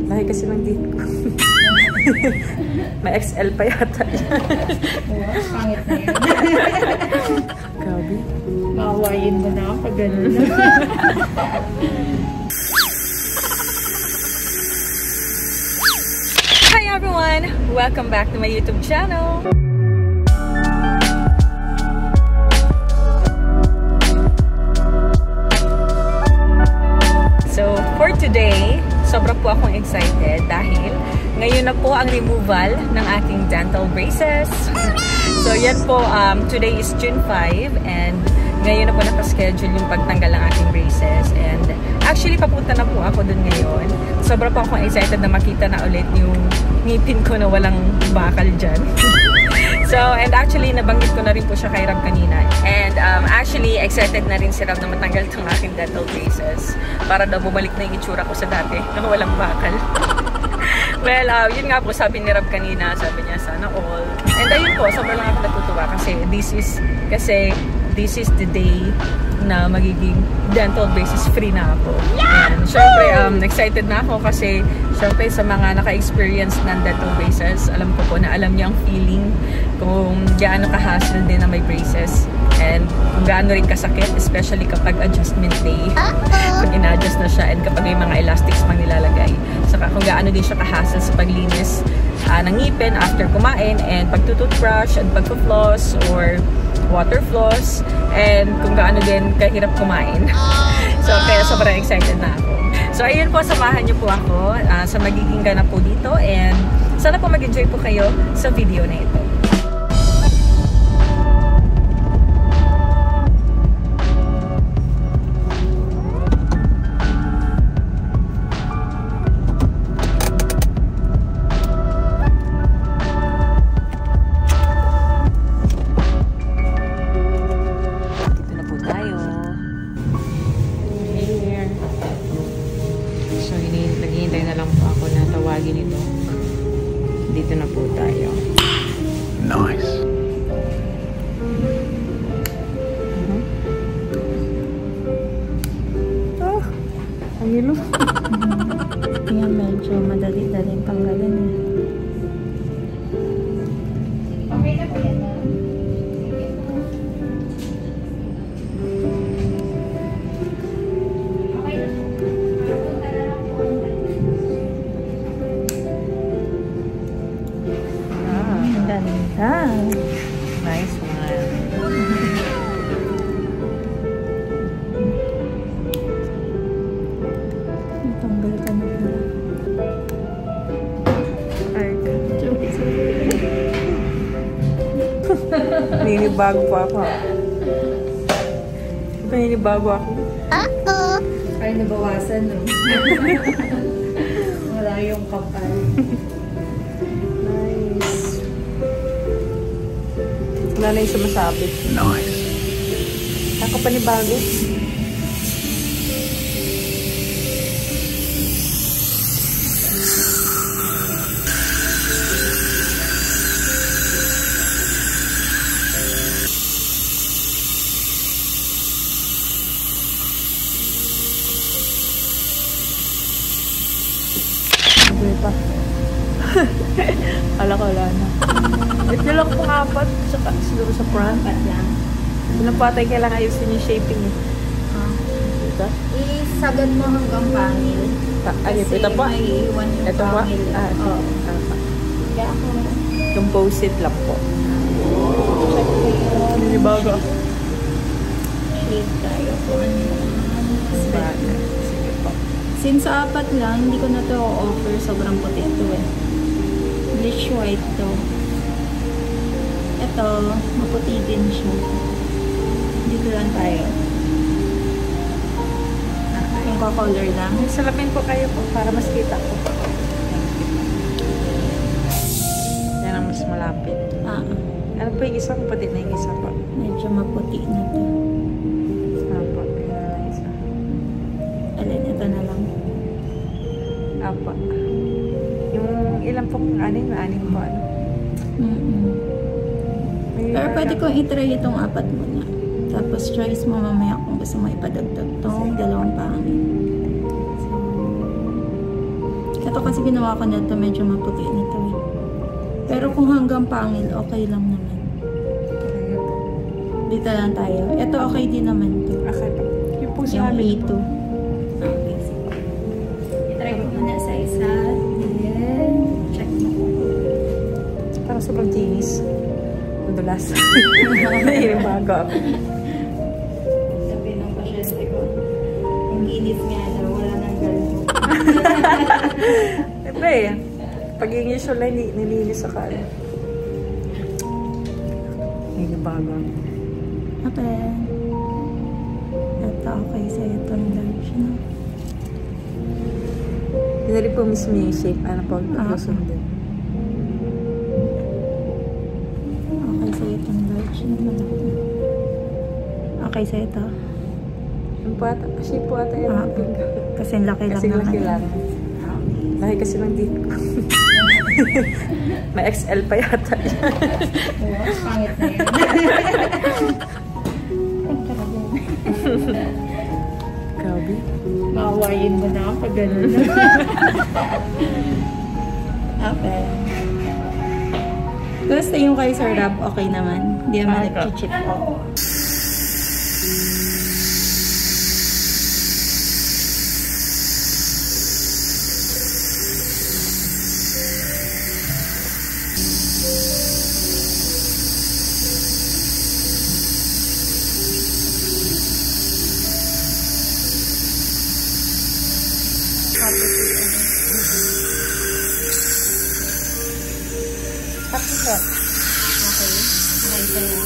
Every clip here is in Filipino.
Lahi kasi ng date ko. May XL pa yata yan. Oo, pangit na yun. Grabe. Maawayin mo na pag ganun. Hi everyone! Welcome back to my YouTube channel! So, for today, sobra po akong excited dahil ngayon na po ang removal ng aking dental braces. So, yan po, today is June 5 and ngayon na po nakaschedule yung pagtanggal ng aking braces. And actually, papunta na po ako dun ngayon. Sobra po akong excited na makita na ulit yung ngipin ko na walang bakal dyan. So, and actually, nabanggit ko na rin po siya kay Rob kanina. And actually, excited na rin si Rob na matanggal itong aking dental braces para daw bumalik na yung itsura ko sa dati na walang bakal. Well, yun nga po, sabi ni Rob kanina, sabi niya, sana all. And ayun po, sobrang lang ako natutuwa kasi this is the day na magiging dental braces free na ako. And syempre, excited na ako kasi syempre sa mga naka-experience ng dental braces, alam ko po na alam niya ang feeling kung gaano ka-hassle din na may braces and kung gaano rin kasakit, especially kapag adjustment day, pag ina-adjust na siya and kapag may mga elastics pang nilalagay. Saka kung gaano din siya ka-hassle sa paglinis ng ngipin after kumain and pagtutoothbrush and pagpo-floss or water floss and kung gaano din kahirap kumain. So, kaya sobrang excited na ako. So, ayun po, samahan niyo po ako sa magiging ganap po dito and sana po mag-enjoy po kayo sa video na ito. Dito na po tayo. Nice. Oh, ang ilo. Yan, medyo madali-daling tanggalin eh. Okay na po yan na. Nice one. Tanggal ka na po. Ay, ninibago pa ako. Ninibago ako. Ay, nabawasan no? Wala yung kapal. Wala na yung sumasabit. Nice. Ako pa ni bago. Hindi pa. Wala ko, wala na. Ito lang pong apat, saka siguro sa front. Apat lang. Ilang patay kailangan ayusin yung shaping eh. Ito? Isagad mo hanggang pangil. Ay, ito pa? May iwan yung Ito pa? pangil. Ito. Kaya ako. Composite lang po. Check ko yun. Ninibago. Shade tayo po. Sige po. Since apat lang, hindi ko na to offer. Sobrang puti ito eh. Bleach white to. Ito, maputi din siya. Dito lang tayo. Yung color lang. Salapin po kayo po para mas kita po. Yan ang mas malapit. Ano po yung isang puti na yung isa po? Medyo maputi na to. Apo, yun na isa. Alin, ito na lang. Apo. Yung ilan po kung anin po ano? Pero pwede kong itry itong apat muna. Tapos choice mo mamaya kung gusto mo ipadagdag itong dalawang pangit. Ito kasi ginawa ko nito, medyo maputi nito eh. Pero kung hanggang pangil, okay lang naman. Dito lang tayo. Ito okay din naman to. Okay pa. Yung po Yung sabi A2. Okay, sige. I-try ko muna sa isa. Then, check mo ko. Parang sobrang kinis. Madulas. Yung bago ako. Sabi ng pasyente ko, yung kinis nga daw, wala nang galo. Siyempre, pag usual na nilinis sa kala. Yung bago. Okay. Ito okay sa itong large na. Hindi rin po mismo yung shape. Ano po? Sundin. Okay sa itong large na malaki. Okay sa ito. Yung po ata, shape po ata yung Kasi laki lang kasi naman. laki lang. Laki kasi ng dito ko. May XL pa yata. Pangit na yun. Grabe. Maawayin mo na pag gano'n. Okay. Basta yung kay Sir Rob, okay naman. Hindi naman nag-chip po. Tapos Okay. Okay sa'yo.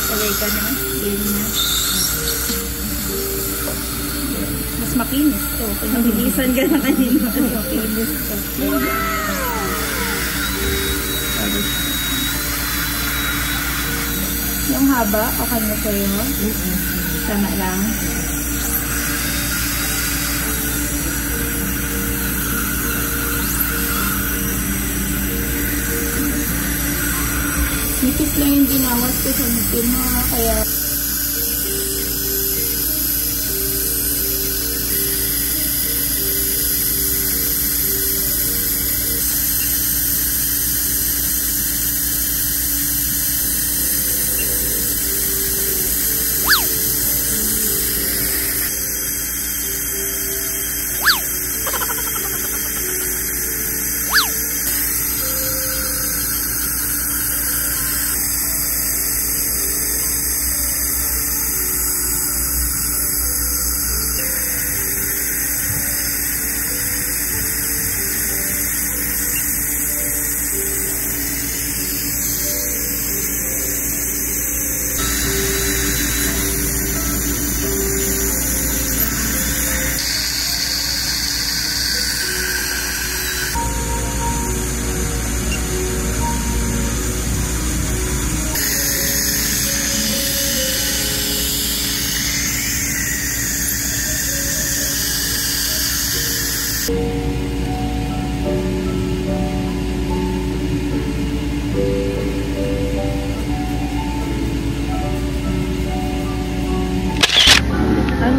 Salay ka na. Game na. Mas makinis to. Pinabilisan ka na kanina. Mas makinis to. Yung haba, okay na sa'yo? Tama lang. Nipis lang yung dinawas ko sa ngipin mo, kaya...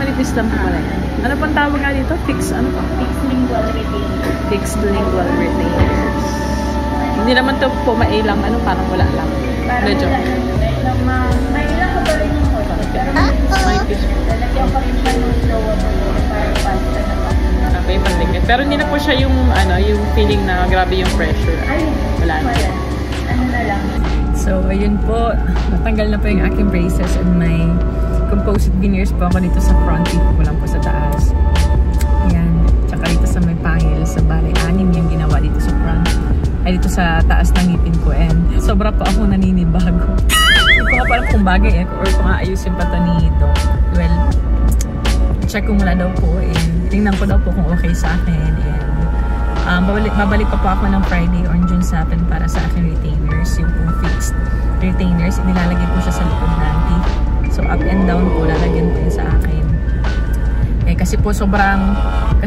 manipis lang po pala yan. Ano pang tawag nga dito? Fixed lingual retainers. Fixed lingual retainers. Hindi naman to po mailang, parang wala lang. Medyo. May ilang ka pa rin yung hotel. Manipis. Lalagyan pa rin siya ng slow water para pasta na pa. Okay, panlingit. Pero hindi na po siya yung, yung feeling na grabe yung pressure. Wala na. Ano na lang. So, ayun po. Natanggal na po yung aking braces and may composite veneers po ako dito sa front teeth ko lang po sa taas. Ayan. Tsaka dito sa may pangil, sa bali, 6 yung ginawa dito sa front. Ay, dito sa taas ng ngipin ko. And sobra po ako naninibago. Hindi ko nga parang kung bagay or kung aayusin pa ito ni Doc. Well, check ko muna daw po. And tingnan ko daw po kung okay sa akin. And babalik pa po ako ng Friday on June 7 para sa aking retainers. Yung pong fixed retainers. Inilalagay po siya sa likod ng teeth. So, up and down po, lalagyan po yun sa akin. Eh, kasi po parang 2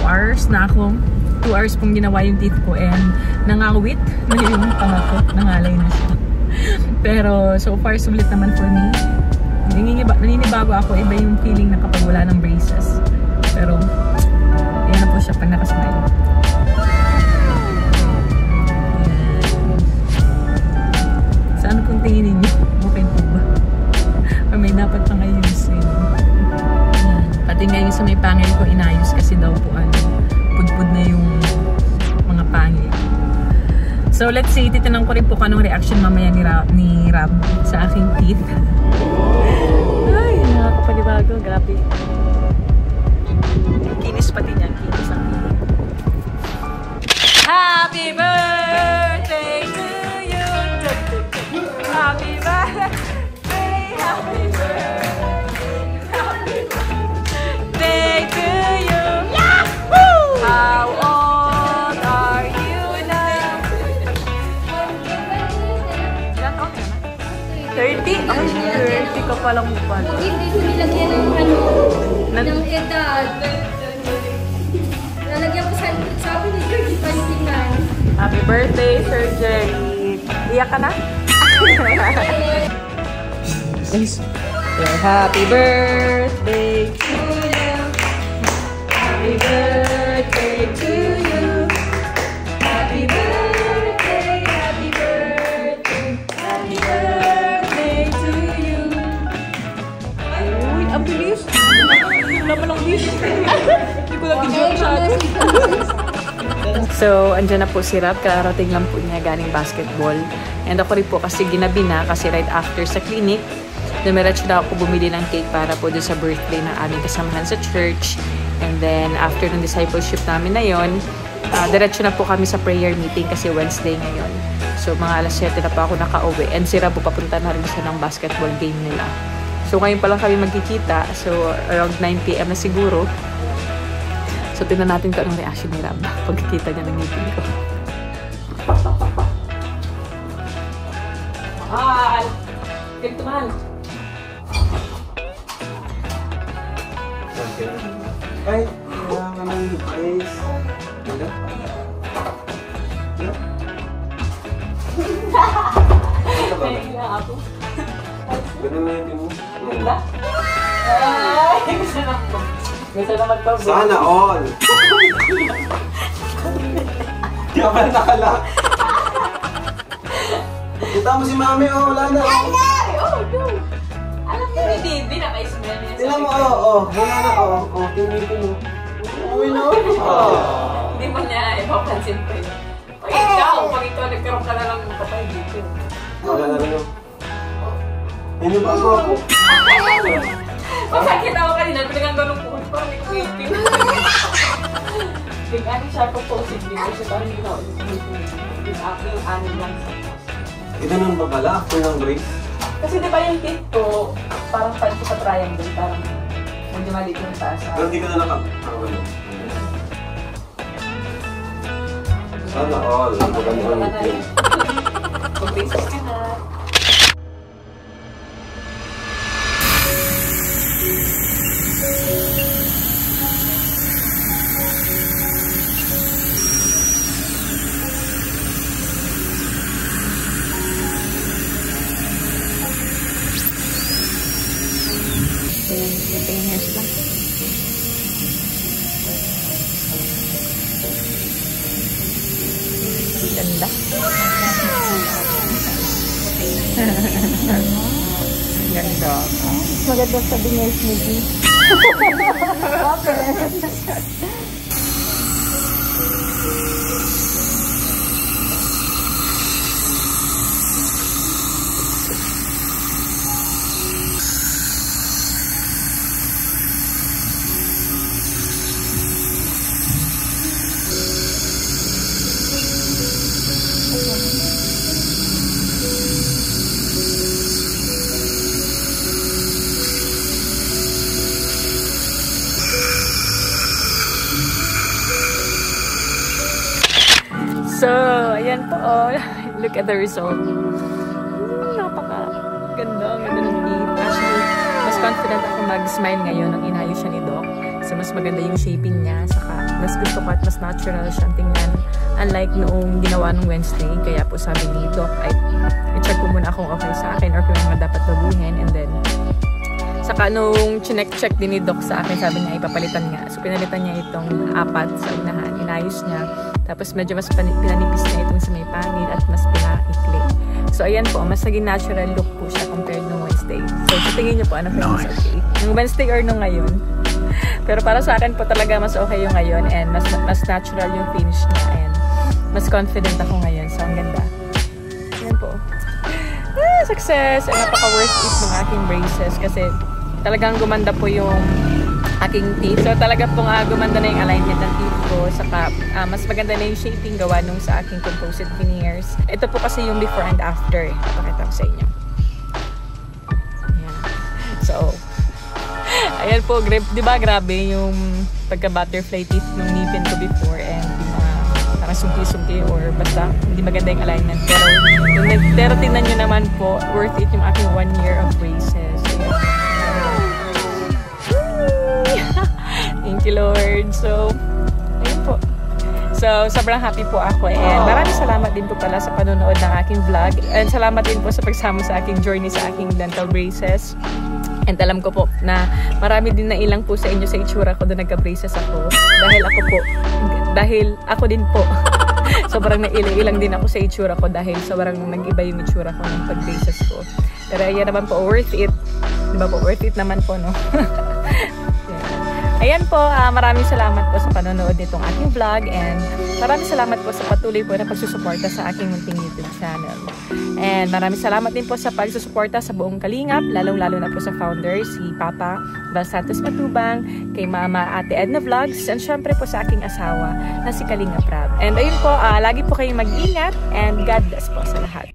hours na ako. 2 hours pong ginawa yung teeth ko and nangawit na yung panga ko. Nangalay na siya. Pero, so far, sulit naman for me. Naninibago ako. Iba yung feeling na kapag wala ng braces. Pero, yan na po siya. siya pag nakasmile. Saan pong tinginin niyo? Okay po ba? Or may dapat pang ayusin? Pati ngayon sa may pangil ko inayos kasi daw po pudpud na yung mga pangil. So let's see, titanong ko rin po kanong reaction mamaya ni Rab sa aking teeth. Ay, nakakapanibago, grabe. Kinis pati niya, kinis ang teeth. Happy birthday to you! Happy birthday, happy birthday, happy birthday to you! Yahoo! How old are you now? Ilan taon ka na? 30? Ay, 30 ka palang pala. Hindi ko nilagyan ng edad. Nalagyan ko sabi ni George, 29. Happy birthday, Sir Jerry. Iyak ka na? Happy birthday to you. Happy birthday to you. Happy birthday, happy birthday, happy birthday to you. Uy, ang bilis. Wala pa lang wish. Hindi ko lang ginawa masyado. So, andyan na po si Rab. Kararating lang po niya galing basketball. And ako rin po kasi ginabi na kasi right after sa clinic, dumiretso na ako bumili ng cake para po doon sa birthday ng aming kasamahan sa church. And then, after ng discipleship namin na yon, diretso na po kami sa prayer meeting kasi Wednesday ngayon. So, mga alas 7 na pa ako nakauwi. And si Rab po papunta na rin siya ng basketball game nila. So, ngayon pa lang kami magkikita. So, around 9 PM na siguro. So, tingnan natin kung anong reaction ni Rab pagkikita niya ng meeting ko. Mahal! Ganito, mahal. Ay, kailangan ng face. Ganda? Nahihiya ako. Ganda na yung mo. Ganda? Ay, gusto na po. Gusto na magpabot. Sana all! Di ka pala nakalak. Kita mo si mami, oh, wala na. Oh, no! Alam niyo ni Bibi na may smell niya. Tingnan mo, wala na, tingin mo. Uy, no? Hindi mo niya ipapansin pa yun. Pag ikaw, pag ikaw nagkaroon ka na lang ng kapay dito. Wala na rin, Hindi ba ako? Bakit kita ako kanina, pinagang ganun po. Parang nag-creeping. Big-ano siya po positive kasi parang ginawa yung aking anin lang sa post. Ito nung ba pala? After ng brace? Kasi di ba yung tip ko, parang pancho sa triangle, parang medyo maliit yung taas. Pero hindi ka na nakakawala. Sana all. Magandang meeting. Mag-basis ka na. Ganda. Ganda. Maganda sa bingers ni G. So, ayan po. Oh. Look at the result. Napaka-ganda. Ganda ng teeth. Actually, mas confident ako mag-smile ngayon nang inayos siya ni Doc. So, mas maganda yung shaping niya. Saka, mas gusto ko at mas natural siyang tingnan. Unlike noong ginawa nung Wednesday. Kaya po sabi ni Doc, i-check ko muna kung okay sa akin or kung may dapat baguhin. And then, Saka nung chinek-check din ni Doc sa akin, sabi niya ipapalitan nga. So pinalitan niya itong 4 sa unahan, inayos niya. Tapos medyo mas pinanipis niya itong sa may pangil at mas pinaikli. So ayan po, mas naging natural look po siya compared nung Wednesday. So tingin niyo po ano po mas okay. Nung Wednesday or nung ngayon. Pero para sa akin po talaga mas okay yung ngayon and mas natural yung finish niya and mas confident ako ngayon. So ang ganda. Ayan po. Success! And napaka-worth it ng aking braces kasi talagang gumanda po yung aking teeth. So talaga pong gumanda na yung alignment ng teeth ko. Saka mas maganda na yung shaping gawa nung sa aking composite veneers. Ito po kasi yung before and after. Pakita ko sa inyo. Ayan. So, ayan po. Diba grabe yung pagka-butterfly teeth nung ngipin ko before and parang sungki-sungki or basta hindi maganda yung alignment. Pero tingnan nyo naman po, worth it yung aking 1 year of braces. Thank you, Lord. So, ayun po. So, sobrang happy po ako and maraming salamat din po pala sa panonood ng aking vlog and salamat din po sa pagsama sa aking journey sa aking dental braces. And alam ko po na marami din na ilang po sa inyo sa itsura ko doon nagka-braces ako. Dahil ako din po. Sobrang nailang din ako sa itsura ko dahil sobrang nag-iba yung itsura ko ng pag-braces ko. Pero ayan naman po, worth it. Diba po, worth it naman po, no? Ayan po, maraming salamat po sa panonood nitong aking vlog and maraming salamat po sa patuloy po na pagsusuporta sa aking munting YouTube channel. And maraming salamat din po sa pagsusuporta sa buong Kalingap, lalong-lalo na po sa founder, si Papa Val Santos Matubang, kay Mama Ate Edna Vlogs, and syempre po sa aking asawa na si Kalingap Rab. And ayun po, lagi po kayong mag-ingat and God bless po sa lahat.